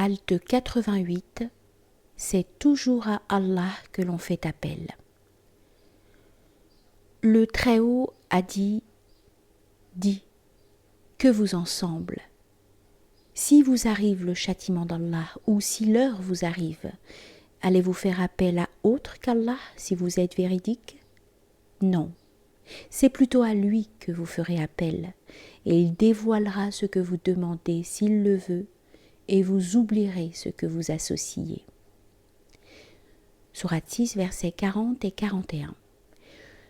Halte 88, c'est toujours à Allah que l'on fait appel. Le Très-Haut a dit, que vous en semble. Si vous arrive le châtiment d'Allah ou si l'heure vous arrive, allez-vous faire appel à autre qu'Allah si vous êtes véridique? Non, c'est plutôt à lui que vous ferez appel, et il dévoilera ce que vous demandez s'il le veut, et vous oublierez ce que vous associez. Sourate 6, versets 40 et 41.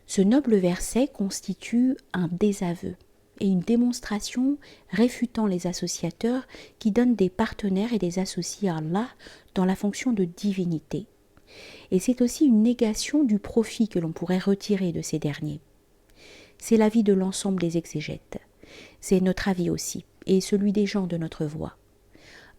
Ce noble verset constitue un désaveu et une démonstration réfutant les associateurs qui donnent des partenaires et des associés à Allah dans la fonction de divinité. Et c'est aussi une négation du profit que l'on pourrait retirer de ces derniers. C'est l'avis de l'ensemble des exégètes. C'est notre avis aussi, et celui des gens de notre voie.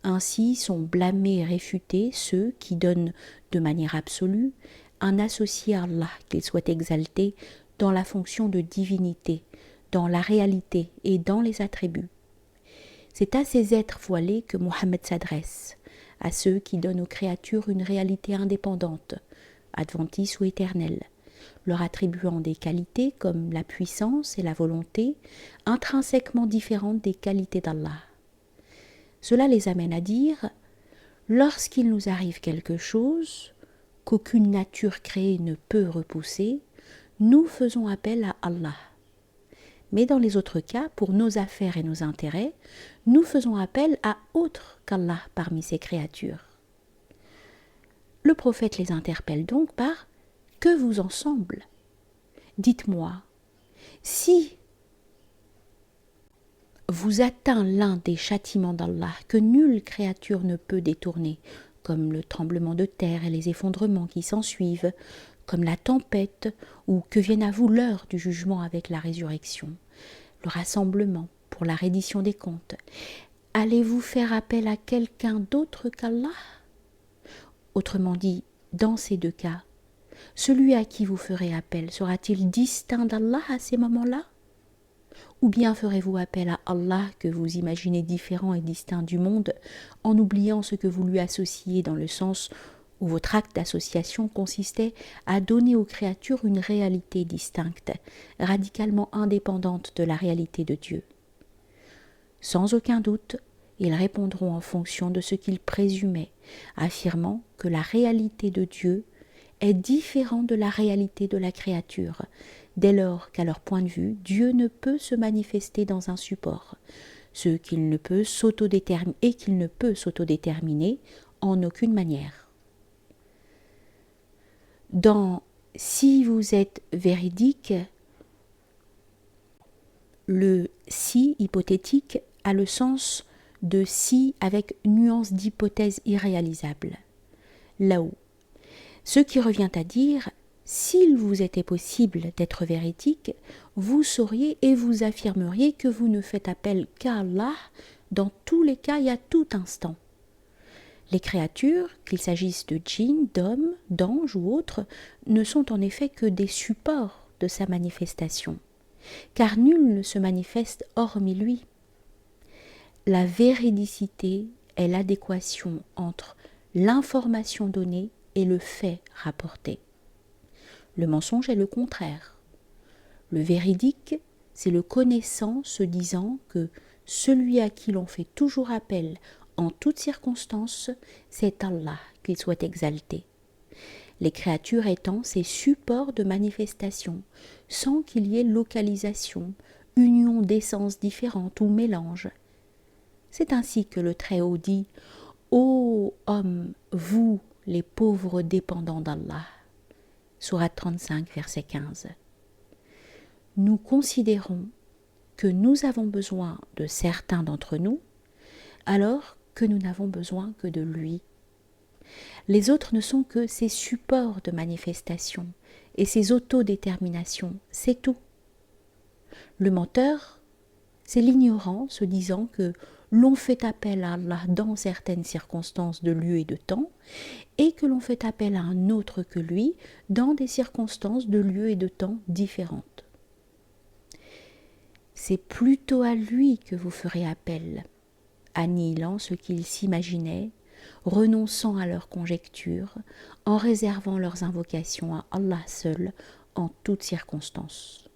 Ainsi sont blâmés et réfutés ceux qui donnent de manière absolue un associé à Allah, qu'il soit exalté dans la fonction de divinité, dans la réalité et dans les attributs. C'est à ces êtres voilés que Mohammed s'adresse, à ceux qui donnent aux créatures une réalité indépendante, adventice ou éternelle, leur attribuant des qualités comme la puissance et la volonté, intrinsèquement différentes des qualités d'Allah. Cela les amène à dire « Lorsqu'il nous arrive quelque chose qu'aucune nature créée ne peut repousser, nous faisons appel à Allah. Mais dans les autres cas, pour nos affaires et nos intérêts, nous faisons appel à autre qu'Allah parmi ses créatures. » Le prophète les interpelle donc par « Que vous en semble ? Dites-moi, si vous atteint l'un des châtiments d'Allah que nulle créature ne peut détourner, comme le tremblement de terre et les effondrements qui s'ensuivent, comme la tempête, ou que vienne à vous l'heure du jugement avec la résurrection, le rassemblement pour la reddition des comptes, allez-vous faire appel à quelqu'un d'autre qu'Allah ? Autrement dit, dans ces deux cas, celui à qui vous ferez appel sera-t-il distinct d'Allah à ces moments-là ? Ou bien ferez-vous appel à Allah que vous imaginez différent et distinct du monde, en oubliant ce que vous lui associez dans le sens où votre acte d'association consistait à donner aux créatures une réalité distincte, radicalement indépendante de la réalité de Dieu. Sans aucun doute, ils répondront en fonction de ce qu'ils présumaient, affirmant que la réalité de Dieu est différente de la réalité de la créature, dès lors qu'à leur point de vue, Dieu ne peut se manifester dans un support, ce qu'il ne peut s'autodéterminer et qu'il ne peut s'autodéterminer en aucune manière. Dans « Si vous êtes véridique », le « si » hypothétique a le sens de « si » avec nuance d'hypothèse irréalisable. Là où, ce qui revient à dire « s'il vous était possible d'être véridique, vous sauriez et vous affirmeriez que vous ne faites appel qu'à Allah dans tous les cas et à tout instant. » Les créatures, qu'il s'agisse de djinns, d'hommes, d'anges ou autres, ne sont en effet que des supports de sa manifestation, car nul ne se manifeste hormis lui. La véridicité est l'adéquation entre l'information donnée et le fait rapporté. Le mensonge est le contraire. Le véridique, c'est le connaissant se disant que celui à qui l'on fait toujours appel en toutes circonstances, c'est Allah, qu'il soit exalté. Les créatures étant ces supports de manifestation, sans qu'il y ait localisation, union d'essences différentes ou mélange. C'est ainsi que le Très-Haut dit « Ô hommes, vous, les pauvres dépendants d'Allah » Sourate 35, verset 15. Nous considérons que nous avons besoin de certains d'entre nous, alors que nous n'avons besoin que de lui. Les autres ne sont que ces supports de manifestation et ces autodéterminations, c'est tout. Le menteur, c'est l'ignorant se disant que l'on fait appel à Allah dans certaines circonstances de lieu et de temps, et que l'on fait appel à un autre que lui dans des circonstances de lieu et de temps différentes. C'est plutôt à lui que vous ferez appel, annihilant ce qu'il s'imaginait renonçant à leurs conjectures, en réservant leurs invocations à Allah seul en toutes circonstances.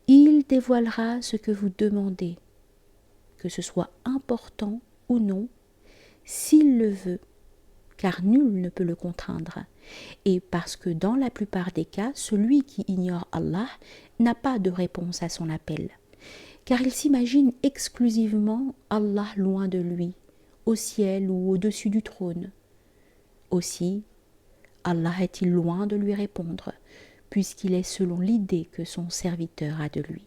Il dévoilera ce que vous demandez, que ce soit important ou non, s'il le veut, car nul ne peut le contraindre, et parce que dans la plupart des cas, celui qui ignore Allah n'a pas de réponse à son appel, car il s'imagine exclusivement Allah loin de lui, au ciel ou au-dessus du trône. Aussi, Allah est-il loin de lui répondre, puisqu'il est selon l'idée que son serviteur a de lui.